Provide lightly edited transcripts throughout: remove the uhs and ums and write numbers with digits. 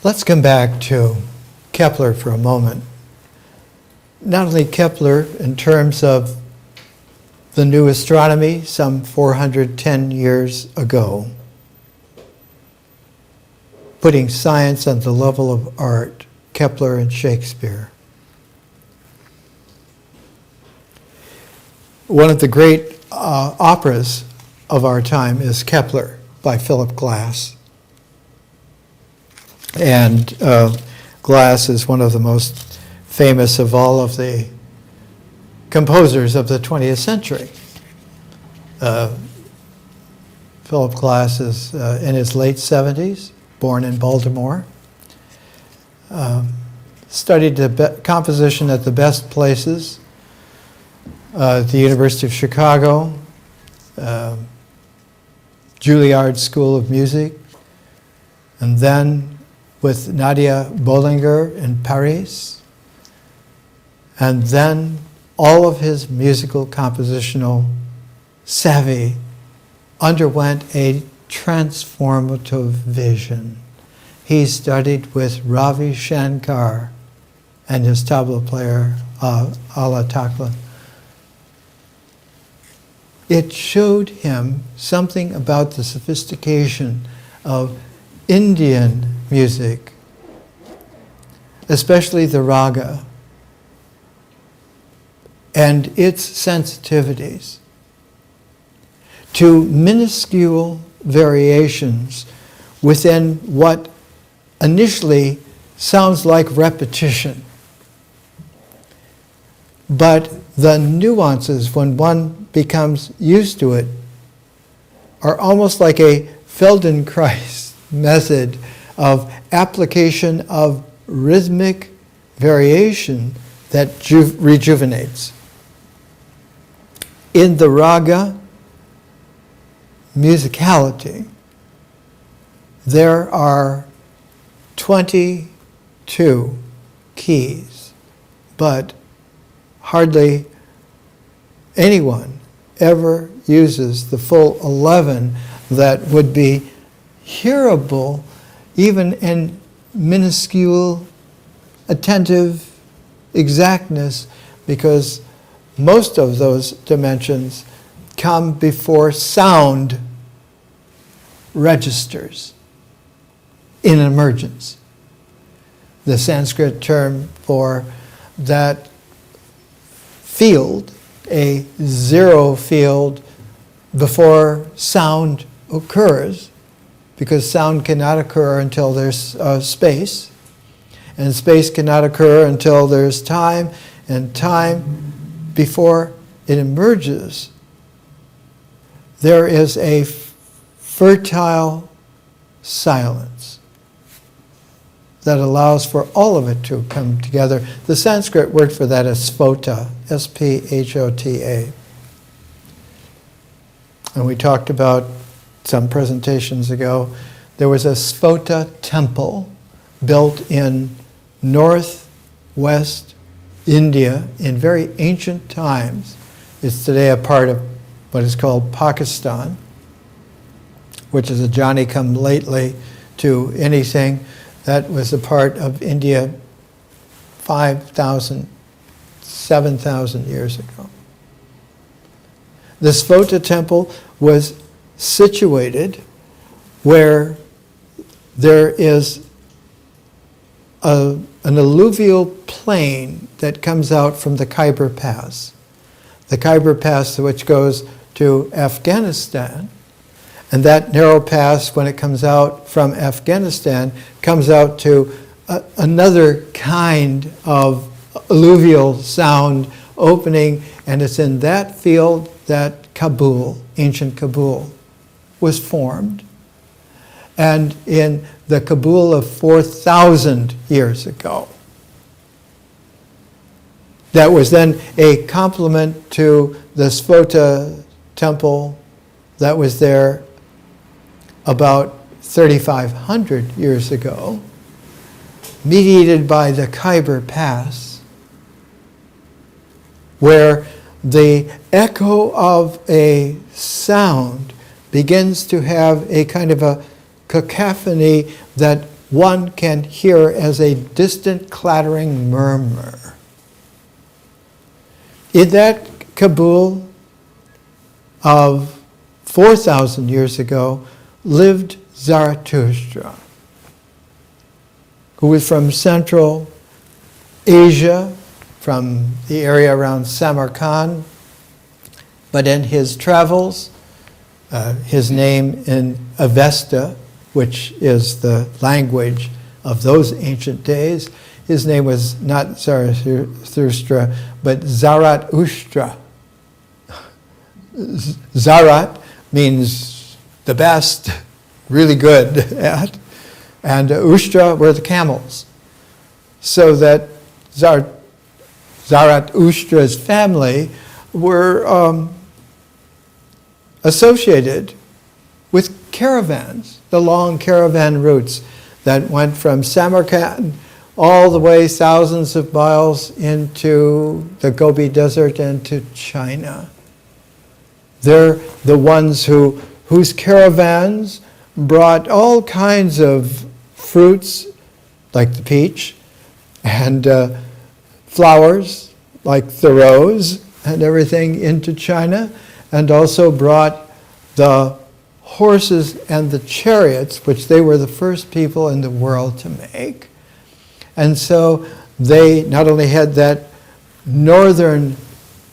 Let's come back to Kepler for a moment. Not only Kepler in terms of the new astronomy some 410 years ago, putting science on the level of art, Kepler and Shakespeare. One of the great operas of our time is Kepler by Philip Glass. And Glass is one of the most famous of all of the composers of the 20th century. Philip Glass is in his late 70s, born in Baltimore. Studied composition at the best places, the University of Chicago, Juilliard School of Music, and then with Nadia Boulanger in Paris, and then all of his musical compositional savvy underwent a transformative vision. He studied with Ravi Shankar and his tabla player, Ala Takla. It showed him something about the sophistication of Indian music, especially the raga, and its sensitivities to minuscule variations within what initially sounds like repetition. But the nuances, when one becomes used to it, are almost like a Feldenkrais method of application of rhythmic variation that rejuvenates. In the raga musicality, there are 22 keys, but hardly anyone ever uses the full 11 that would be hearable even in minuscule, attentive exactness, because most of those dimensions come before sound registers in emergence. The Sanskrit term for that field, a zero field before sound occurs, because sound cannot occur until there's space, and space cannot occur until there's time, and time before it emerges. There is a fertile silence that allows for all of it to come together. The Sanskrit word for that is sphota, S-P-H-O-T-A. And we talked about some presentations ago, there was a Sphota temple built in northwest India in very ancient times. It's today a part of what is called Pakistan, which is a Johnny-come-lately to anything. That was a part of India 5,000, 7,000 years ago. The Sphota temple was situated where there is an alluvial plain that comes out from the Khyber Pass. The Khyber Pass, which goes to Afghanistan, and that narrow pass, when it comes out from Afghanistan, comes out to another kind of alluvial sound opening, and it's in that field that Kabul, ancient Kabul, was formed. And in the Kabul of 4,000 years ago, that was then a complement to the Sphota temple that was there about 3,500 years ago, mediated by the Khyber Pass, where the echo of a sound begins to have a kind of a cacophony that one can hear as a distant clattering murmur. In that Kabul of 4,000 years ago lived Zarathustra, who was from Central Asia, from the area around Samarkand. But in his travels, his name in Avesta, which is the language of those ancient days, his name was not Zarathustra, but Zarathustra. Zarat means the best, really good at, and Ustra were the camels. So that Zarathustra's family were associated with caravans, the long caravan routes that went from Samarkand all the way thousands of miles into the Gobi Desert and to China. They're the ones whose caravans brought all kinds of fruits, like the peach, and flowers, like the rose, and everything into China, and also brought the horses and the chariots, which they were the first people in the world to make. And so they not only had that northern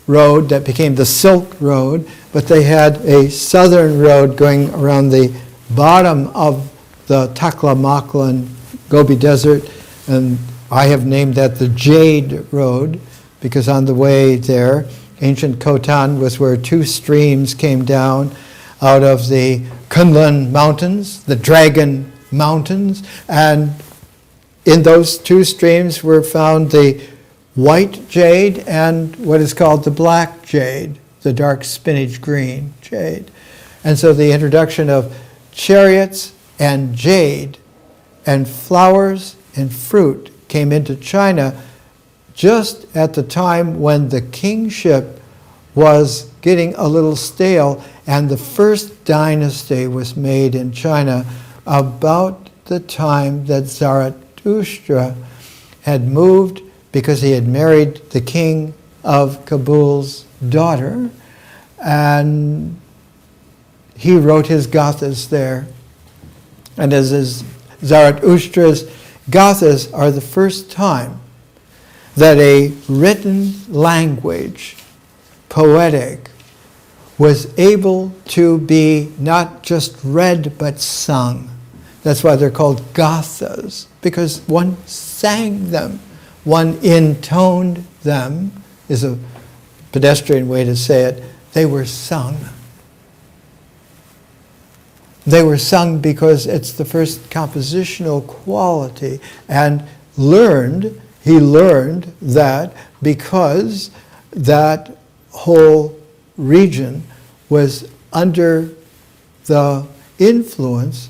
road that became the Silk Road, but they had a southern road going around the bottom of the Taklamakan Gobi Desert, and I have named that the Jade Road, because on the way there, ancient Khotan was where two streams came down out of the Kunlun Mountains, the Dragon Mountains, and in those two streams were found the white jade and what is called the black jade, the dark spinach green jade. And so the introduction of chariots and jade and flowers and fruit came into China just at the time when the kingship was getting a little stale, and the first dynasty was made in China about the time that Zarathustra had moved, because he had married the king of Kabul's daughter, and he wrote his Gathas there. And as Zarathustra's Gathas are the first time that a written language, poetic, was able to be not just read but sung. That's why they're called Gathas, because one sang them, one intoned them, is a pedestrian way to say it. They were sung. They were sung because it's the first compositional quality, and he learned that because that whole region was under the influence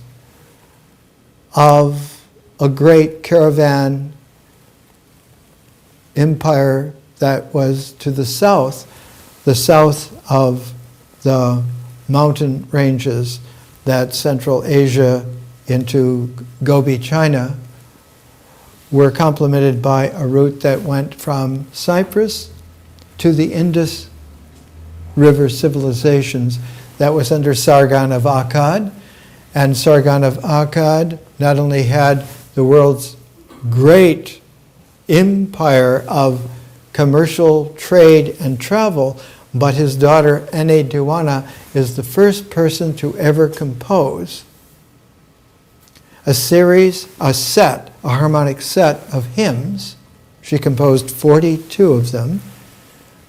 of a great caravan empire that was to the south of the mountain ranges that Central Asia into Gobi, China, were complemented by a route that went from Cyprus to the Indus River civilizations that was under Sargon of Akkad. And Sargon of Akkad not only had the world's great empire of commercial trade and travel, but his daughter Enheduanna is the first person to ever compose a harmonic set of hymns. She composed 42 of them,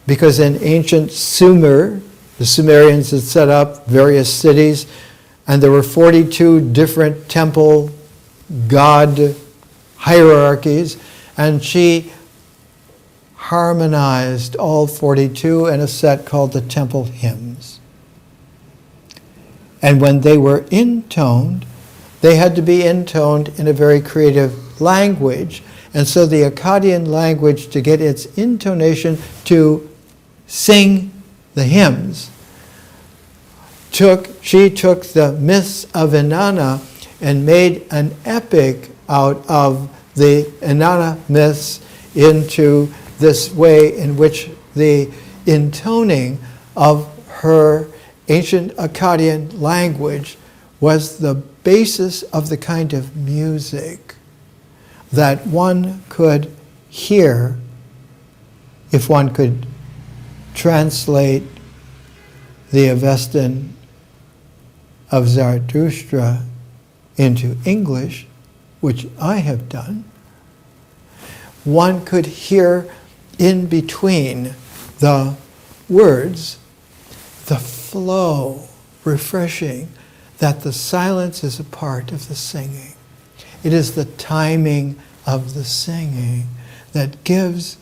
because in ancient Sumer, the Sumerians had set up various cities, and there were 42 different temple god hierarchies, and she harmonized all 42 in a set called the Temple Hymns. And when they were intoned, they had to be intoned in a very creative language. And so the Akkadian language, to get its intonation to sing the hymns, she took the myths of Inanna and made an epic out of the Inanna myths into this way in which the intoning of her ancient Akkadian language was the basis of the kind of music that one could hear if one could translate the Avestan of Zarathustra into English, which I have done. One could hear in between the words the flow, refreshing, that the silence is a part of the singing. It is the timing of the singing that gives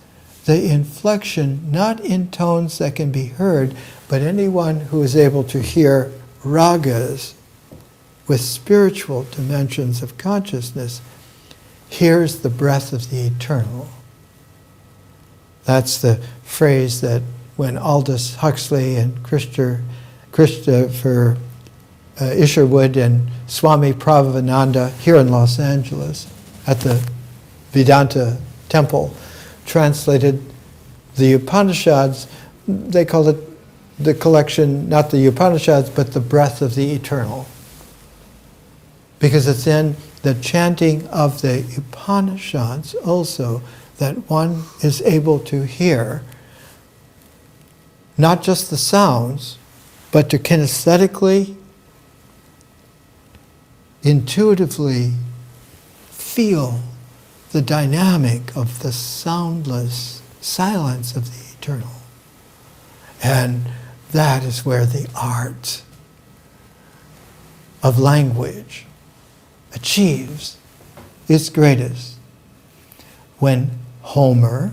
the inflection, not in tones that can be heard, but anyone who is able to hear ragas with spiritual dimensions of consciousness hears the breath of the eternal. That's the phrase that when Aldous Huxley and Christopher Isherwood and Swami Prabhavananda here in Los Angeles at the Vedanta Temple translated the Upanishads. They call it the collection, not the Upanishads, but the breath of the eternal. Because it's in the chanting of the Upanishads also that one is able to hear not just the sounds, but to kinesthetically, intuitively feel the dynamic of the soundless silence of the eternal. And that is where the art of language achieves its greatest. When Homer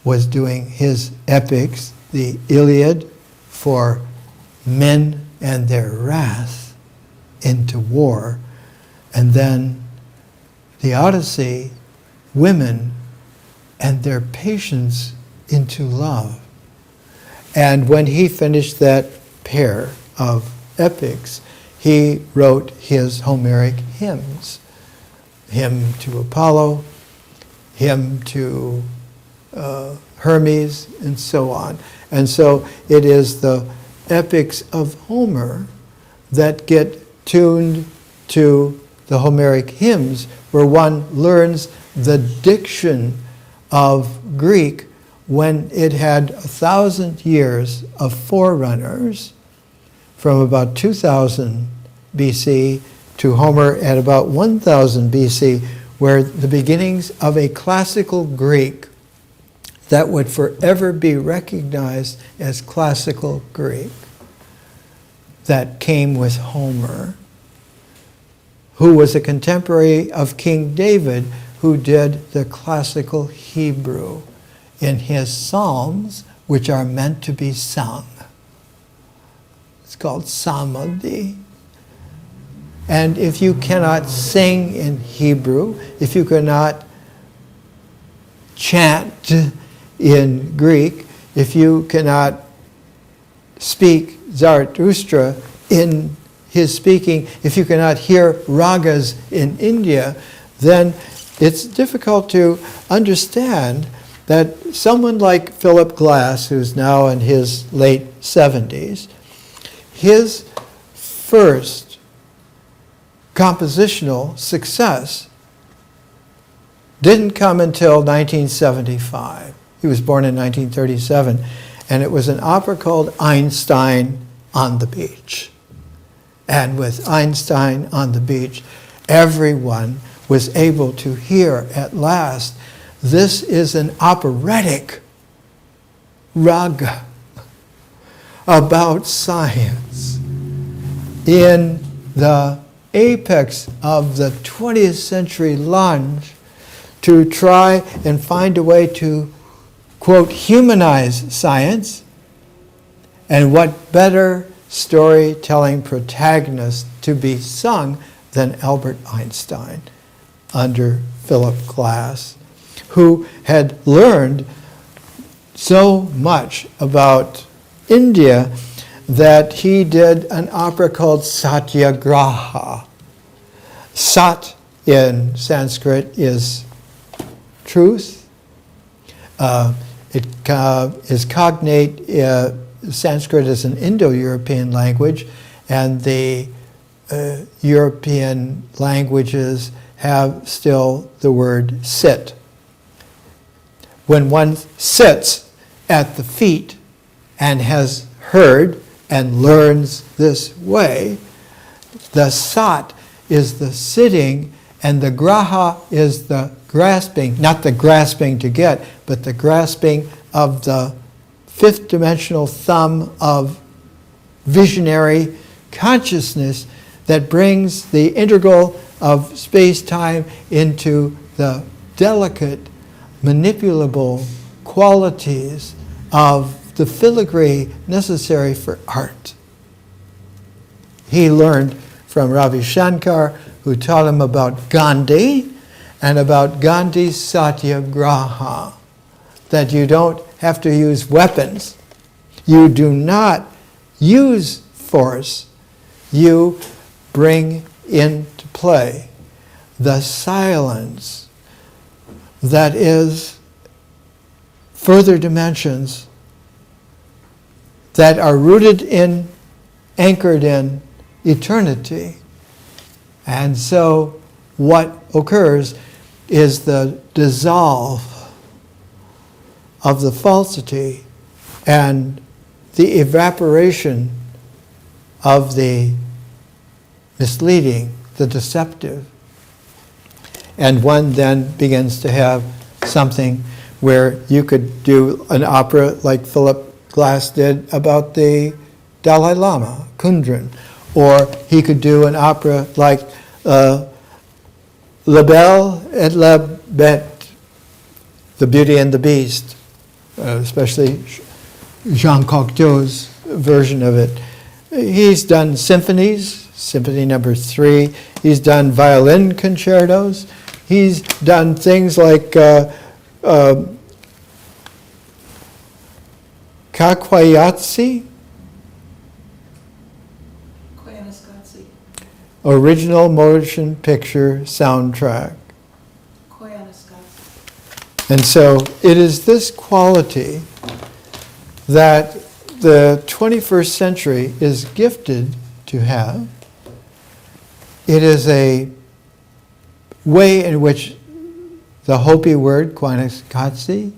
was doing his epics, the Iliad for men and their wrath into war, and then the Odyssey, women and their patience into love. And when he finished that pair of epics, he wrote his Homeric hymns. Hymn to Apollo, hymn to Hermes, and so on. And so it is the epics of Homer that get tuned to the Homeric hymns, where one learns the diction of Greek when it had 1,000 years of forerunners from about 2000 BC to Homer at about 1000 BC, where the beginnings of a classical Greek that would forever be recognized as classical Greek that came with Homer, who was a contemporary of King David, who did the classical Hebrew in his psalms, which are meant to be sung. It's called Samadhi. And if you cannot sing in Hebrew, if you cannot chant in Greek, if you cannot speak Zarathustra in his speaking, if you cannot hear ragas in India, then it's difficult to understand that someone like Philip Glass, who's now in his late 70s, his first compositional success didn't come until 1975. He was born in 1937, and it was an opera called Einstein on the Beach. And with Einstein on the Beach, everyone was able to hear at last, this is an operatic raga about science in the apex of the 20th century lunge to try and find a way to, quote, humanize science. And what better storytelling protagonist to be sung than Albert Einstein under Philip Glass, who had learned so much about India that he did an opera called Satyagraha. Sat in Sanskrit is truth. It is cognate. Sanskrit is an Indo-European language, and the European languages have still the word sit. When one sits at the feet and has heard and learns this way, the sat is the sitting, and the graha is the grasping, not the grasping to get, but the grasping of the fifth dimensional thumb of visionary consciousness that brings the integral of space-time into the delicate, manipulable qualities of the filigree necessary for art. He learned from Ravi Shankar, who taught him about Gandhi and about Gandhi's satyagraha, that you don't have to use weapons. You do not use force. You bring into play the silence that is further dimensions that are rooted in, anchored in eternity. And so what occurs is the dissolve of the falsity and the evaporation of the misleading, the deceptive. And one then begins to have something where you could do an opera like Philip Glass did about the Dalai Lama, Kundran. Or he could do an opera like La Belle et la Bête, The Beauty and the Beast, especially Jean Cocteau's version of it. He's done symphonies, Symphony number 3. He's done violin concertos. He's done things like Kakwayatsi, original motion picture soundtrack. And so it is this quality that the 21st century is gifted to have. It is a way in which the Hopi word, Kwanakatsi,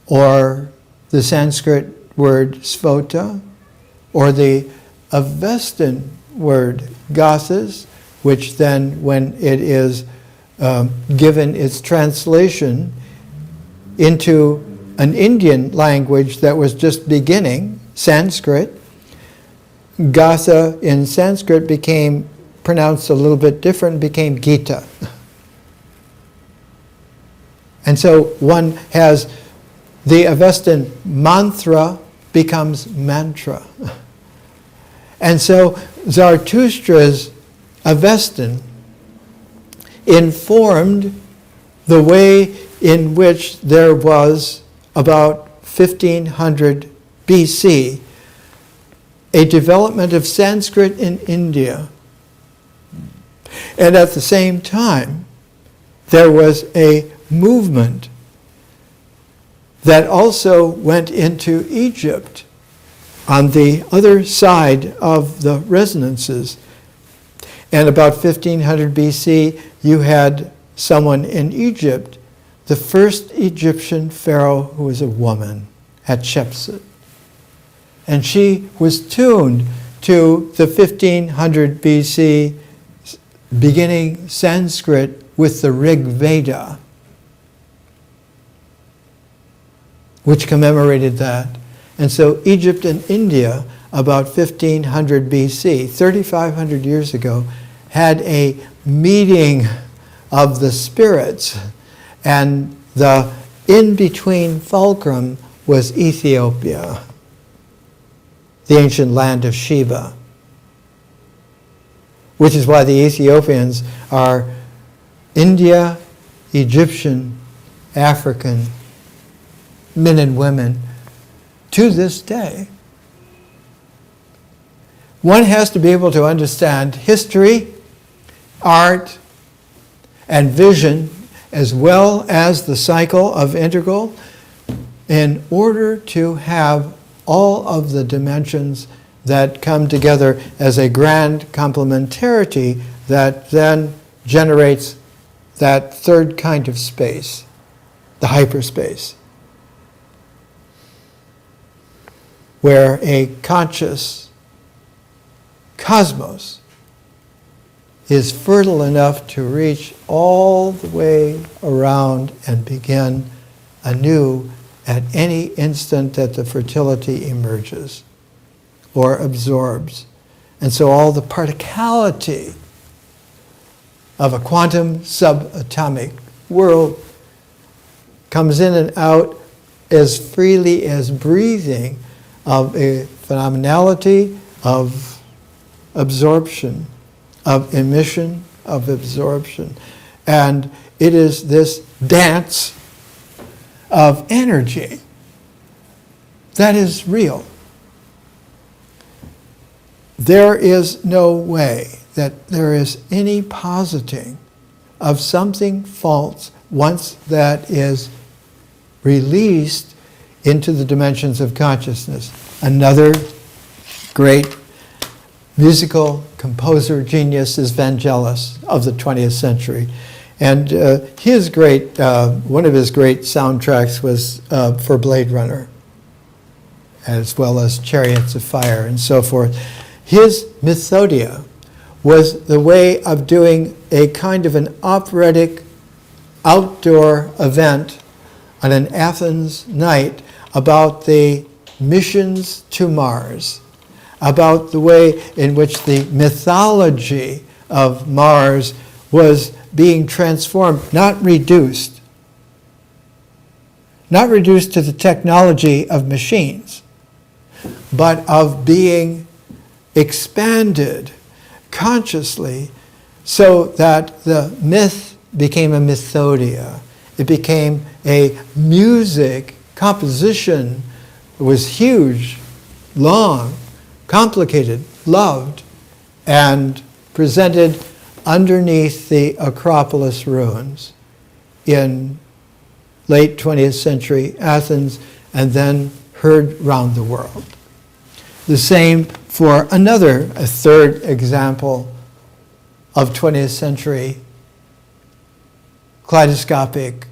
or the Sanskrit word svota, or the Avestan word gasas, which then, when it is given its translation into an Indian language that was just beginning, Sanskrit, gasa in Sanskrit became pronounced a little bit different, became Gita. And so one has the Avestan mantra becomes mantra. And so Zarathustra's Avestan informed the way in which there was, about 1500 BC, a development of Sanskrit in India. And at the same time, there was a movement that also went into Egypt on the other side of the resonances. And about 1500 BC, you had someone in Egypt, the first Egyptian pharaoh who was a woman, Hatshepsut. And she was tuned to the 1500 BC beginning Sanskrit with the Rig Veda, which commemorated that. And so Egypt and India, about 1500 BC, 3,500 years ago, had a meeting of the spirits, and the in-between fulcrum was Ethiopia, the ancient land of Sheba, which is why the Ethiopians are India, Egyptian, African men and women to this day. One has to be able to understand history, art, and vision, as well as the cycle of integral, in order to have all of the dimensions that come together as a grand complementarity that then generates that third kind of space, the hyperspace, where a conscious cosmos is fertile enough to reach all the way around and begin anew at any instant that the fertility emerges or absorbs. And so all the particality of a quantum subatomic world comes in and out as freely as breathing of a phenomenality of absorption, of emission, of absorption. And it is this dance of energy that is real. There is no way that there is any positing of something false once that is released into the dimensions of consciousness. Another great musical composer genius is Vangelis of the 20th century. And his great, one of his great soundtracks was for Blade Runner, as well as Chariots of Fire and so forth. His Mythodia was the way of doing a kind of an operatic outdoor event on an Athens night about the missions to Mars, about the way in which the mythology of Mars was being transformed, not reduced to the technology of machines, but of being expanded consciously so that the myth became a mythodia. It became a music composition. It was huge, long, complicated, loved, and presented underneath the Acropolis ruins in late 20th century Athens, and then heard round the world. The same for a third example of 20th century kaleidoscopic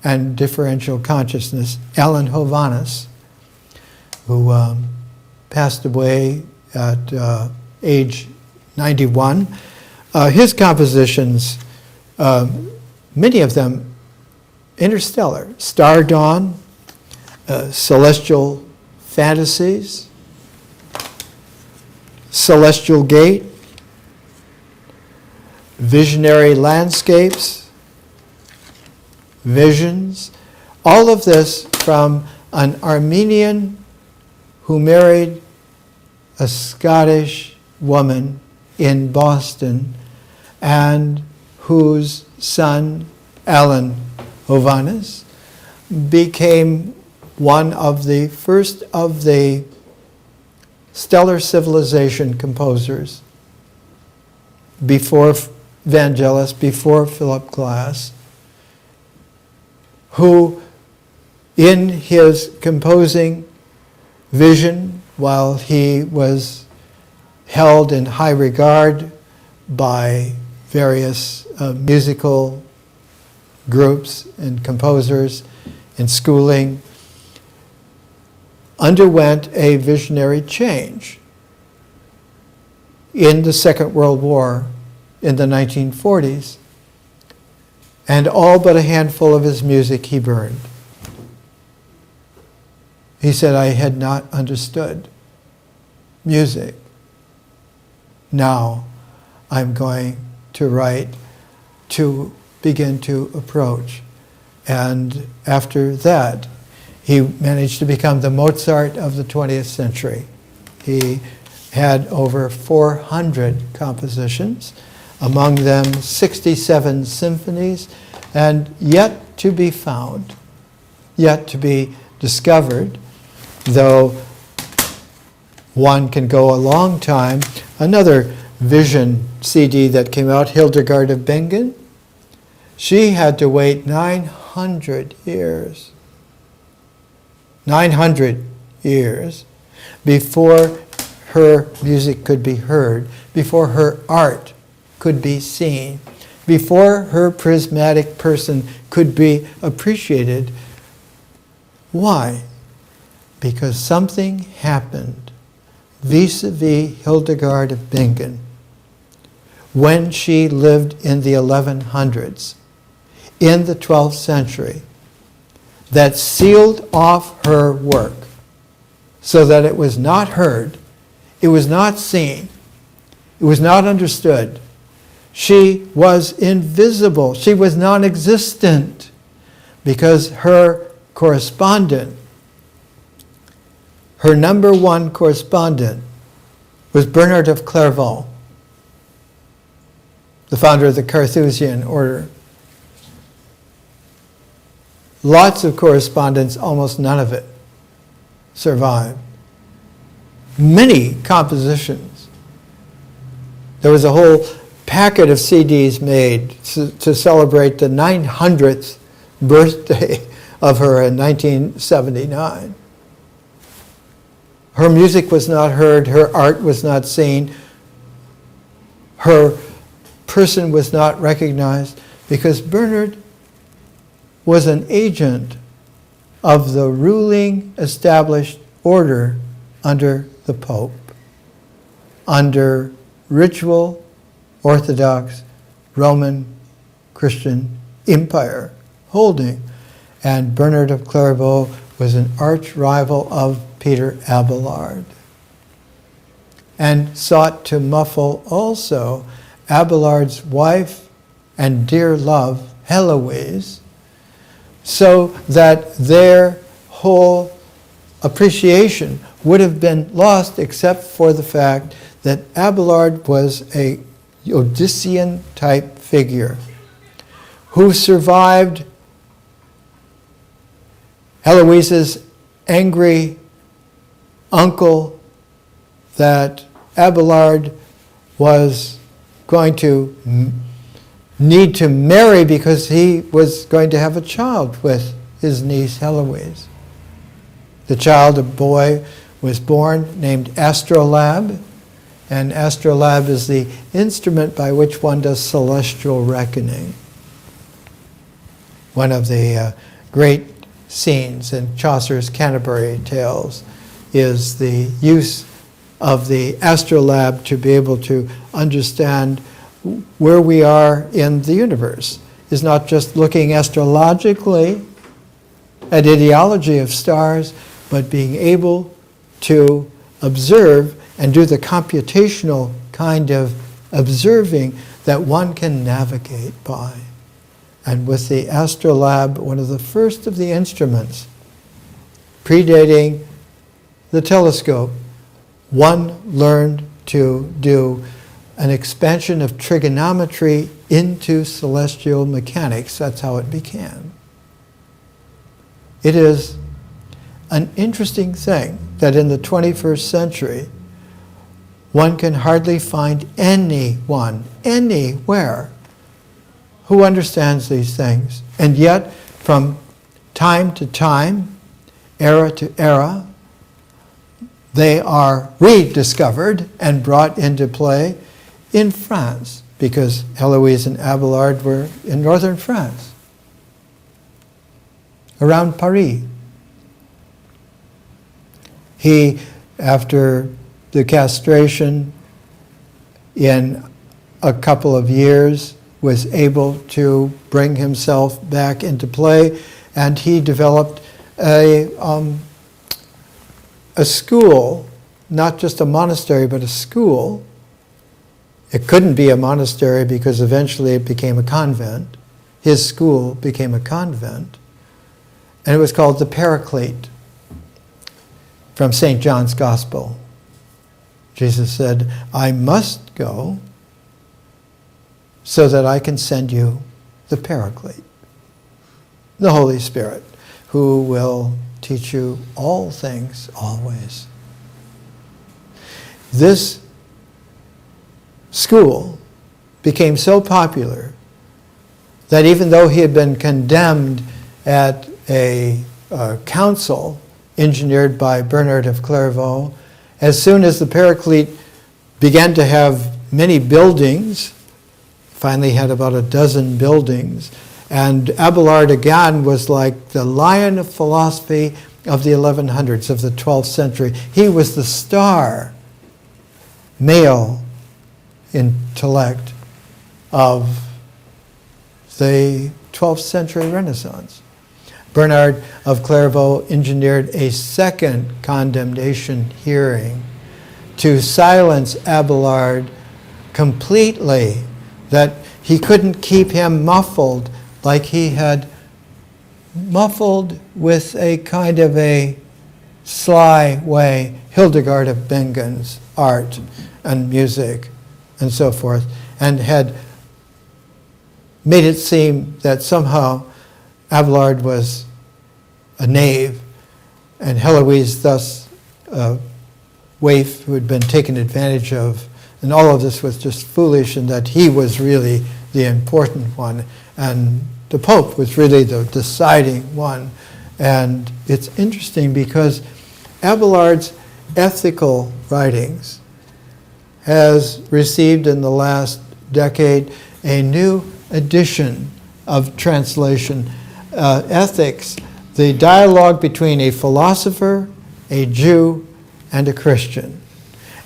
and differential consciousness, Alan Hovhaness, who passed away at age 91. His compositions, many of them interstellar, Star Dawn, Celestial Fantasies, Celestial Gate, Visionary Landscapes, Visions, all of this from an Armenian who married a Scottish woman in Boston and whose son, Alan Hovhaness, became one of the first of the stellar civilization composers before Vangelis, before Philip Glass, who in his composing vision, while he was held in high regard by various musical groups and composers in schooling, underwent a visionary change in the Second World War in the 1940s, and all but a handful of his music he burned. He said, "I had not understood music. Now I'm going to write to begin to approach." And after that, he managed to become the Mozart of the 20th century. He had over 400 compositions, among them 67 symphonies, and yet to be found, yet to be discovered, though one can go a long time. Another Vision CD that came out, Hildegard of Bingen, She had to wait 900 years. 900 years before her music could be heard, before her art could be seen, before her prismatic person could be appreciated. Why? Because something happened vis-a-vis Hildegard of Bingen when she lived in the 1100s, in the 12th century, that sealed off her work so that it was not heard, it was not seen, it was not understood. She was invisible. She was non-existent because her correspondent, her number one correspondent, was Bernard of Clairvaux, the founder of the Carthusian order. Lots of correspondence, almost none of it survived. Many compositions. There was a whole packet of CDs made to celebrate the 900th birthday of her in 1979. Her music was not heard, her art was not seen, her person was not recognized, because Bernard was an agent of the ruling established order under the Pope, under ritual Orthodox Roman Christian Empire holding. And Bernard of Clairvaux was an arch rival of Peter Abelard, and sought to muffle also Abelard's wife and dear love, Heloise, so that their whole appreciation would have been lost, except for the fact that Abelard was a Odyssean-type figure who survived Heloise's angry uncle that Abelard was going to need to marry because he was going to have a child with his niece Heloise. The child, a boy, was born named Astrolabe, and Astrolabe is the instrument by which one does celestial reckoning. One of the great scenes in Chaucer's Canterbury Tales is the use of the astrolabe to be able to understand where we are in the universe. Is not just looking astrologically at ideology of stars, but being able to observe and do the computational kind of observing that one can navigate by. And with the astrolabe, one of the first of the instruments, predating the telescope, one learned to do an expansion of trigonometry into celestial mechanics. That's how it began. It is an interesting thing that in the 21st century, one can hardly find anyone, anywhere, who understands these things. And yet, from time to time, era to era, they are rediscovered and brought into play in France, because Heloise and Abelard were in northern France, around Paris. He, after the castration, in a couple of years, was able to bring himself back into play, and he developed a school, not just a monastery, but a school. It couldn't be a monastery because eventually it became a convent. His school became a convent, and it was called the Paraclete, from St. John's Gospel. Jesus said, I must go so that I can send you the Paraclete, the Holy Spirit, who will teach you all things always. This school became so popular that even though he had been condemned at a council engineered by Bernard of Clairvaux, as soon as the Paraclete began to have many buildings, finally had about a dozen buildings, and Abelard again was like the lion of philosophy of the 1100s, of the 12th century. He was the star male intellect of the 12th century Renaissance. Bernard of Clairvaux engineered a second condemnation hearing to silence Abelard completely, that he couldn't keep him muffled like he had muffled with a kind of a sly way Hildegard of Bingen's art and music and so forth, and had made it seem that somehow Abelard was a knave, and Heloise thus a waif who had been taken advantage of, and all of this was just foolish, and that he was really the important one, and the Pope was really the deciding one. And it's interesting because Abelard's ethical writings has received in the last decade a new edition of translation. Ethics, the dialogue between a philosopher, a Jew, and a Christian.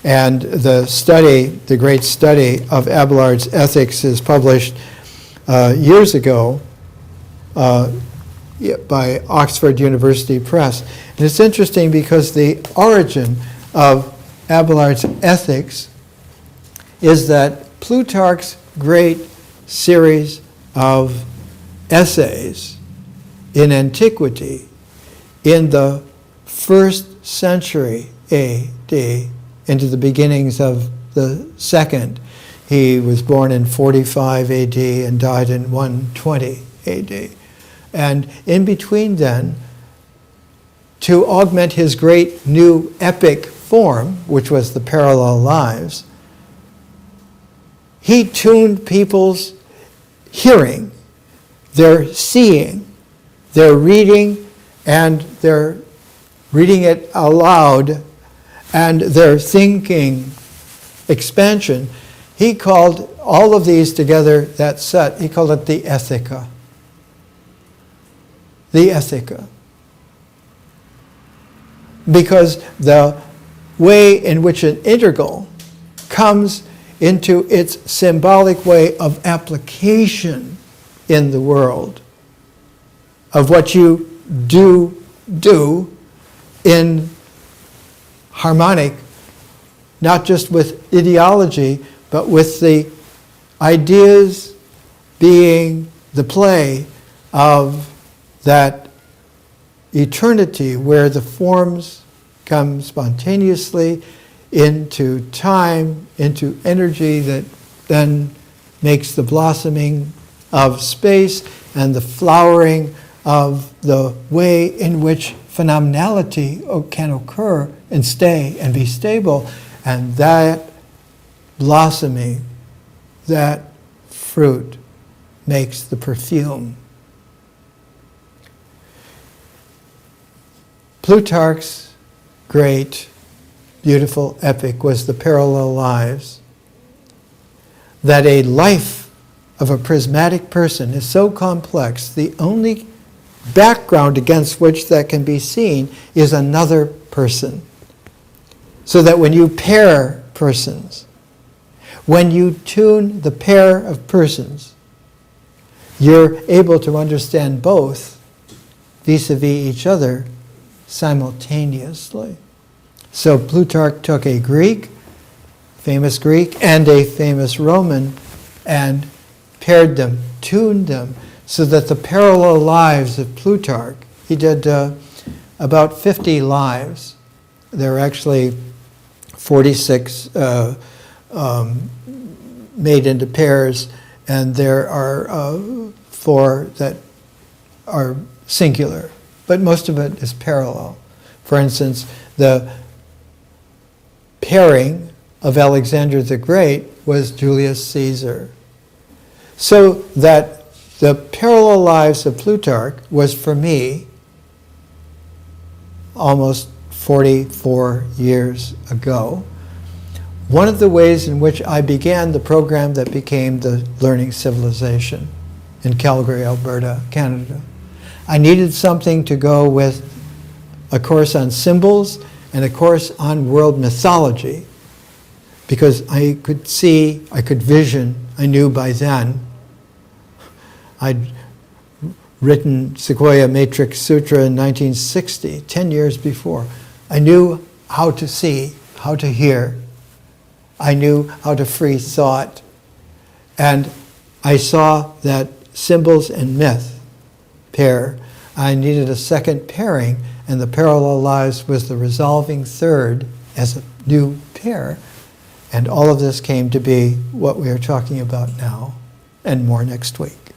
And the study, the great study of Abelard's ethics, is published years ago by Oxford University Press. And it's interesting because the origin of Abelard's ethics is that Plutarch's great series of essays in antiquity in the 1st century AD into the beginnings of the 2nd. He was born in 45 AD and died in 120 AD. And in between then, to augment his great new epic form, which was the parallel lives, he tuned people's hearing, their seeing, their reading, and their reading it aloud, and their thinking expansion. He called all of these together, that set, he called it the Ethica. The Ethica. Because the way in which an integral comes into its symbolic way of application in the world, of what you do in harmonic, not just with ideology, but with the ideas being the play of that eternity where the forms come spontaneously into time, into energy that then makes the blossoming of space and the flowering of the way in which phenomenality can occur and stay and be stable. And that blossoming, that fruit, makes the perfume. Plutarch's great, beautiful epic was the Parallel Lives. That a life of a prismatic person is so complex, the only background against which that can be seen is another person. So that when you pair persons, when you tune the pair of persons, you're able to understand both vis-a-vis each other simultaneously. So Plutarch took a famous Greek, and a famous Roman, and paired them, tuned them, so that the parallel lives of Plutarch, he did about 50 lives. There are actually 46 made into pairs, and there are 4 that are singular, but most of it is parallel. For instance, the pairing of Alexander the Great was Julius Caesar. So that The Parallel Lives of Plutarch was, for me, almost 44 years ago, one of the ways in which I began the program that became the Learning Civilization in Calgary, Alberta, Canada. I needed something to go with a course on symbols and a course on world mythology, because I could see, I could vision, I knew by then. I'd written Sequoia Matrix Sutra in 1960, 10 years before. I knew how to see, how to hear. I knew how to free thought. And I saw that symbols and myth pair. I needed a second pairing, and the Parallel Lives was the resolving third as a new pair. And all of this came to be what we are talking about now, and more next week.